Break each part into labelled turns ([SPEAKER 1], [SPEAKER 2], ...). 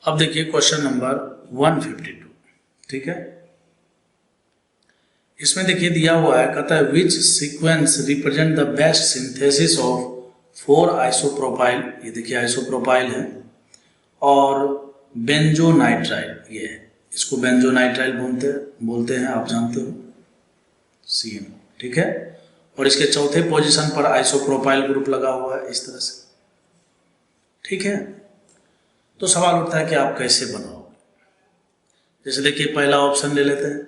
[SPEAKER 1] अब देखिए question number 152, ठीक है। इसमें देखिए दिया हुआ है, कहता है विच sequence represent the best synthesis of 4 isopropyl, ये देखिए आइसोप्रोपाइल है, और बेंजोनाइट्राइल, ये है, इसको बेंजोनाइट्राइल बोलते हैं, आप जानते हो, CN, ठीक है। और इसके चौथे पोजीशन पर आइसोप्रोपाइल ग्रुप लगा हुआ है इस तरह से, ठीक है। तो सवाल उठता है कि आप कैसे बनाओगे। जैसे देखिए पहला ऑप्शन ले लेते हैं।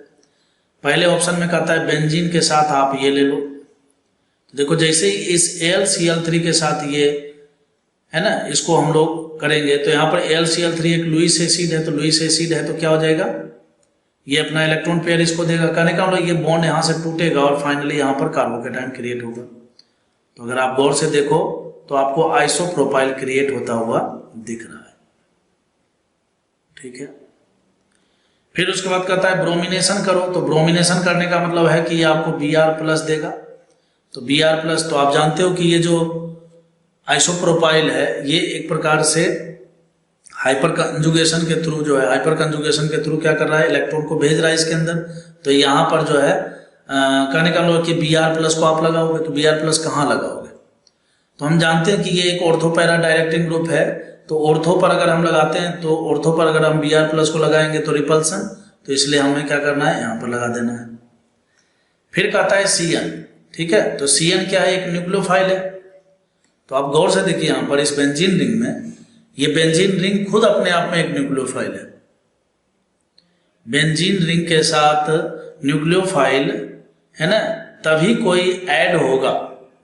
[SPEAKER 1] पहले ऑप्शन में कहता है बेंजीन के साथ आप ये ले लो। तो देखो जैसे ही इस AlCl3 के साथ ये है ना, इसको हम लोग करेंगे तो यहाँ पर AlCl3 एक लुईस एसिड है, तो लुईस एसिड है तो क्या हो जाएगा, ये अपना इलेक्ट्रॉन पेयर इसको देगा, कहने का मतलब ये बॉन्ड यहाँ से टूटेगा और फाइनली यहाँ पर कार्बोकेटाइन क्रिएट होगा। तो अगर आप गौर से देखो तो आपको आइसोप्रोपाइल क्रिएट होता हुआ दिख रहा है, ठीक है। फिर उसके बाद कहता है ब्रोमिनेशन करो। तो ब्रोमिनेशन करने का मतलब है कि ये आपको Br+ देगा। तो Br+, तो आप जानते हो कि ये जो आइसोप्रोपाइल है ये एक प्रकार से हाइपर कंजुगेशन के थ्रू जो है, हाइपर कंजुगेशन के थ्रू क्या कर रहा है, इलेक्ट्रॉन को भेज रहा है इसके अंदर। तो यहाँ पर जो है कहने का मतलब कि Br+ को आप लगाओगे, तो Br+ कहाँ लगाओगे, तो हम जानते हैं कि ये एक ऑर्थो पैरा डायरेक्टिंग ग्रुप है। तो ऑर्थो पर अगर हम लगाते हैं, तो ऑर्थो पर अगर हम Br+ को लगाएंगे तो रिपल्सन, तो इसलिए हमें क्या करना है, यहाँ पर लगा देना है। फिर कहता है CN, ठीक है। तो CN क्या है, एक न्यूक्लियोफाइल है। तो आप गौर से देखिए यहाँ पर इस बेंजीन रिंग में, ये बेंजीन रिंग खुद अपने आप में एक न्यूक्लियोफाइल है। बेंजीन रिंग के साथ न्यूक्लियोफाइल है ना, तभी कोई ऐड होगा,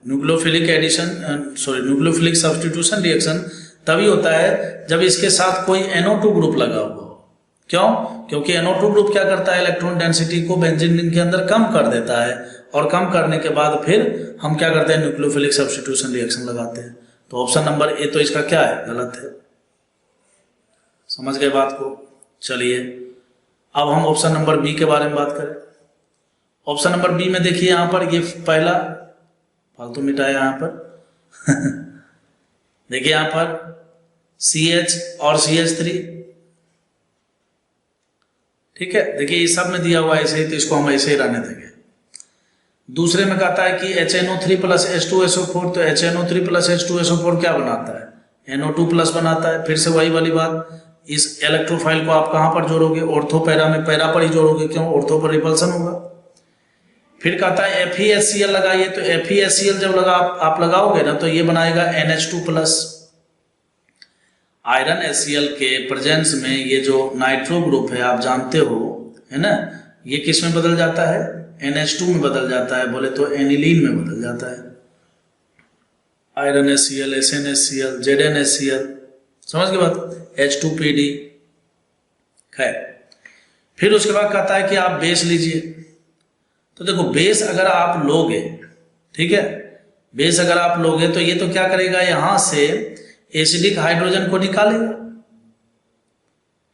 [SPEAKER 1] nucleophilic addition nucleophilic substitution reaction तभी होता है जब इसके साथ कोई NO2 ग्रुप लगा हुआ हो। क्यों? क्योंकि NO2 ग्रुप क्या करता है, इलेक्ट्रॉन डेंसिटी को बेंजीन रिंग के अंदर कम कर देता है, और कम करने के बाद फिर हम क्या करते हैं, न्यूक्लियोफिलिक सब्स्टिट्यूशन रिएक्शन लगाते हैं। तो ऑप्शन नंबर ए तो इसका क्या है, गलत है। समझ गए बात को। चलिए अब हम ऑप्शन नंबर बी के बारे में बात करें। ऑप्शन नंबर बी में देखिए यहाँ पर ये पहला फालतू मिटाया यहाँ पर देखिए यहाँ पर CH और CH3, ठीक है। देखिए इस सब में दिया हुआ ऐसे ही, तो इसको हम ऐसे ही रहने देंगे। दूसरे में कहता है कि HNO3 + H2SO4, तो HNO3 + H2SO4 क्या बनाता है, NO2+ बनाता है। फिर से वही वाली बात, इस इलेक्ट्रोफाइल को आप कहाँ पर जोड़ोगे, ऑर्थो पैरा में, पैरा पर ही जोड़ोगे, क्यों, ऑर्थो पर रिपल्सन होगा। फिर कहता है FeHCl लगाइए। तो FeHCl जब आप लगाओगे ना, तो ये बनाएगा NH2+। आयरन HCl के प्रेजेंस में ये जो नाइट्रो ग्रुप है आप जानते हो, है ना, ये किस में बदल जाता है, NH2 में बदल जाता है, बोले तो एनिलीन में बदल जाता है। आयरन HCl, SnHCl, ZnHCl, समझ गए बात, H2PD। खैर फिर उसके बाद कहता है कि आप बेस लीजिए। तो देखो बेस अगर आप लोगे, ठीक है, बेस अगर आप लोगे तो ये तो क्या करेगा, यहां से एसिडिक हाइड्रोजन को निकालेगा,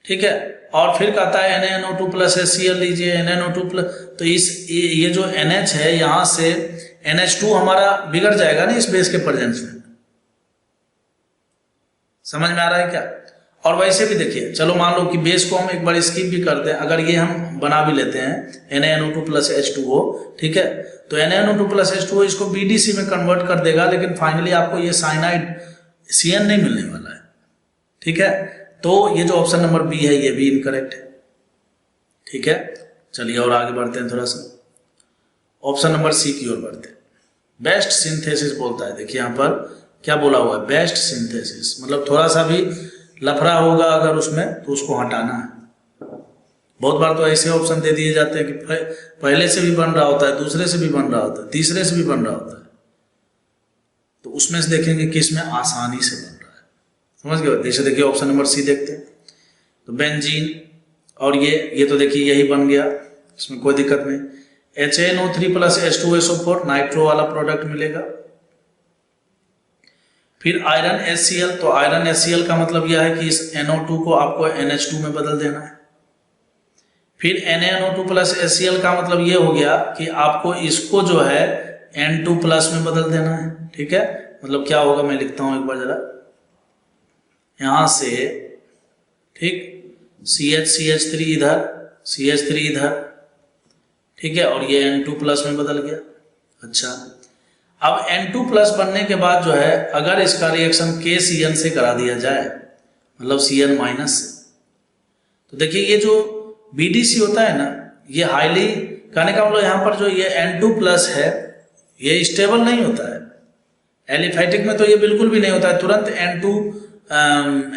[SPEAKER 1] ठीक है। और फिर कहता है NaNO2+ HCl लीजिए, NaNO2+। तो ये जो NH है यहां से NH2 हमारा बिगड़ जाएगा ना इस बेस के प्रेजेंस में। समझ में आ रहा है क्या। और वैसे भी देखिए, चलो मान लो कि बेस को हम एक बार स्किप भी करते हैं, अगर ये हम बना भी लेते हैं NaNO2+ H2O, ठीक है। तो NaNO2+ H2O इसको BDC में कन्वर्ट कर देगा, लेकिन फाइनली आपको ये साइनाइड CN नहीं मिलने वाला है, ठीक है। तो ये जो ऑप्शन नंबर बी है ये भी इनकरेक्ट है, ठीक है। चलिए और आगे बढ़ते हैं थोड़ा सा, ऑप्शन नंबर सी की ओर बढ़ते हैं। बेस्ट सिंथेसिस बोलता है, देखिए यहाँ पर क्या बोला हुआ है, बेस्ट सिंथेसिस, मतलब थोड़ा सा भी लफड़ा होगा अगर उसमें तो उसको हटाना है। बहुत बार तो ऐसे ऑप्शन दे दिए जाते हैं कि पहले से भी बन रहा होता है, दूसरे से भी बन रहा होता है, तीसरे से भी बन रहा होता है, तो उसमें से देखेंगे कि इसमें आसानी से बन रहा है। समझ गए। जैसे देखिए ऑप्शन नंबर सी देखते हैं, तो बेंजीन और ये तो देखिए यही बन गया, इसमें कोई दिक्कत नहीं। HNO3+ H2SO4 नाइट्रो वाला प्रोडक्ट मिलेगा। फिर आयरन HCl, तो आयरन HCl का मतलब यह है कि इस NO2 को आपको NH2 में बदल देना है। फिर NaNO2+ HCl का मतलब ये हो गया कि आपको इसको जो है N2+ में बदल देना है, ठीक है। मतलब क्या होगा, मैं लिखता हूं एक बार जरा, यहां से ठीक, CH3 इधर, CH3 इधर, ठीक है, और ये N2 प्लस में बदल गया। अच्छा, अब N2 प्लस बनने के बाद जो है अगर इसका रिएक्शन KCN से करा दिया जाए, मतलब CN माइनस से, तो देखिए ये जो BDC होता है ना, ये हाईली, कहने का मतलब यहाँ पर जो ये N2 प्लस है ये स्टेबल नहीं होता है। एलिफैटिक में तो ये बिल्कुल भी नहीं होता है, तुरंत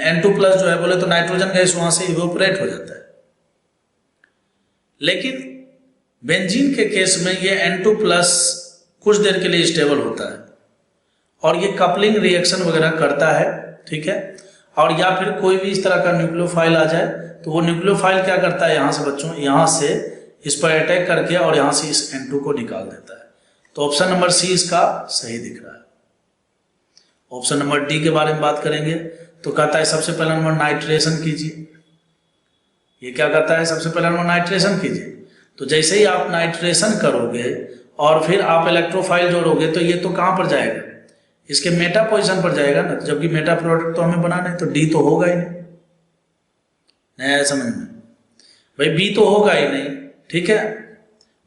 [SPEAKER 1] N2 प्लस जो है बोले तो नाइट्रोजन गैस वहां से इवोपरेट हो जाता है। लेकिन बेंजीन के केस में ये N2 प्लस कुछ देर के लिए स्टेबल होता है और ये कपलिंग रिएक्शन वगैरह करता है, ठीक है, और या फिर कोई भी इस तरह का न्यूक्लियोफाइल आ जाए तो वो न्यूक्लियोफाइल क्या करता है, यहाँ से बच्चों, यहाँ से इस पर अटैक करके और यहाँ से इस N2 को निकाल देता है। तो ऑप्शन नंबर सी इसका सही दिख रहा है। ऑप्शन नंबर डी के बारे में बात करेंगे तो कहता है सबसे पहला नंबर नाइट्रेशन कीजिए। ये क्या कहता है, सबसे पहला नंबर नाइट्रेशन कीजिए। तो जैसे ही आप नाइट्रेशन करोगे और फिर आप इलेक्ट्रोफाइल जोड़ोगे तो ये तो कहाँ पर जाएगा, इसके मेटा पोजीशन पर जाएगा ना, जबकि मेटा प्रोडक्ट तो हमें बनाना है, तो डी तो होगा ही नहीं। नया समझ में भाई, बी तो होगा ही नहीं, ठीक है।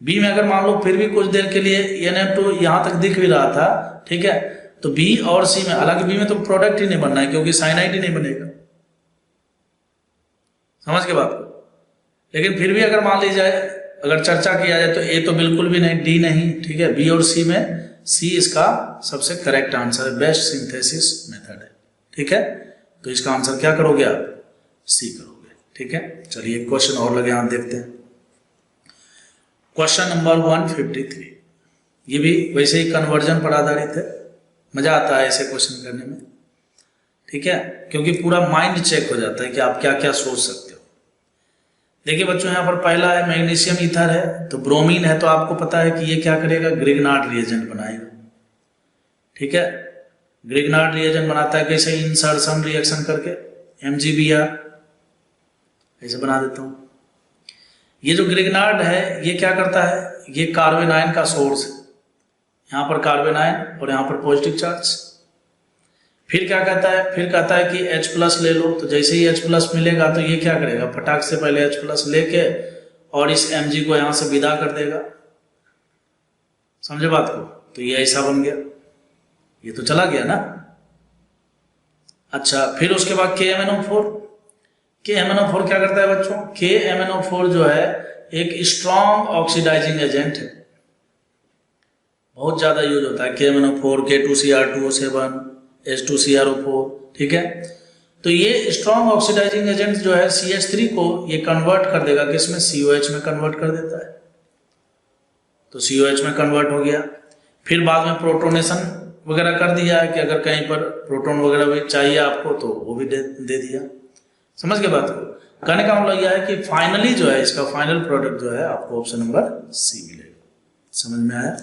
[SPEAKER 1] बी में अगर मान लो फिर भी कुछ देर के लिए Na2 यहाँ तक दिख भी रहा था, ठीक है, तो बी और सी में, हालांकि बी में तो प्रोडक्ट ही नहीं बनना है क्योंकि साइनाइड ही नहीं बनेगा, समझ के बात को। लेकिन फिर भी अगर मान ली जाए, अगर चर्चा किया जाए तो ए तो बिल्कुल भी नहीं, डी नहीं, ठीक है, बी और सी में सी इसका सबसे करेक्ट आंसर है, बेस्ट सिंथेसिस मेथड है, ठीक है। तो इसका आंसर क्या करोगे आप, सी करोगे, ठीक है। चलिए क्वेश्चन और लगे हाथ देखते हैं। क्वेश्चन नंबर 153, ये भी वैसे ही कन्वर्जन पर आधारित है, मजा आता है ऐसे क्वेश्चन करने में, ठीक है, क्योंकि पूरा माइंड चेक हो जाता है कि आप क्या क्या सोच सकते हो। देखिए बच्चों, यहाँ पर पहला है मैग्नीशियम ईथर है, तो ब्रोमीन है, तो आपको पता है कि ये क्या करेगा, ग्रिग्नार्ड रिएजेंट बनाएगा, ठीक है। ग्रिग्नार्ड रिएजेंट बनाता है कैसे, इंसर्शन रिएक्शन करके, MgBr ऐसे बना देता हूँ। ये जो ग्रिग्नार्ड है ये क्या करता है, ये कार्बन आयन का सोर्स है, यहाँ पर कार्बन आयन और यहाँ पर पॉजिटिव चार्ज। फिर क्या कहता है, फिर कहता है कि H प्लस ले लो, तो जैसे ही H प्लस मिलेगा तो ये क्या करेगा, फटाक से पहले H प्लस लेके और इस Mg को यहाँ से विदा कर देगा, समझे बात को। तो ये ऐसा बन गया, ये तो चला गया ना। अच्छा, फिर उसके बाद KMnO4 क्या करता है बच्चों, KMnO4 जो है एक स्ट्रॉन्ग ऑक्सीडाइजिंग एजेंट है, बहुत ज्यादा यूज होता है KMnO4, K2Cr2O7, H2CrO4, ठीक है। तो ये स्ट्रॉन्ग ऑक्सीडाइजिंग एजेंट जो है CH3 को ये कन्वर्ट कर देगा किसमें, COH में कन्वर्ट कर देता है, तो COH में कन्वर्ट हो गया। फिर बाद में प्रोटोनेशन वगैरह कर दिया है कि अगर कहीं पर प्रोटॉन वगैरह भी चाहिए आपको तो वो भी दे दिया, समझ के बात को। कहने का मतलब यह है कि फाइनली जो है इसका फाइनल प्रोडक्ट जो है आपको ऑप्शन नंबर सी मिलेगा, समझ में आया।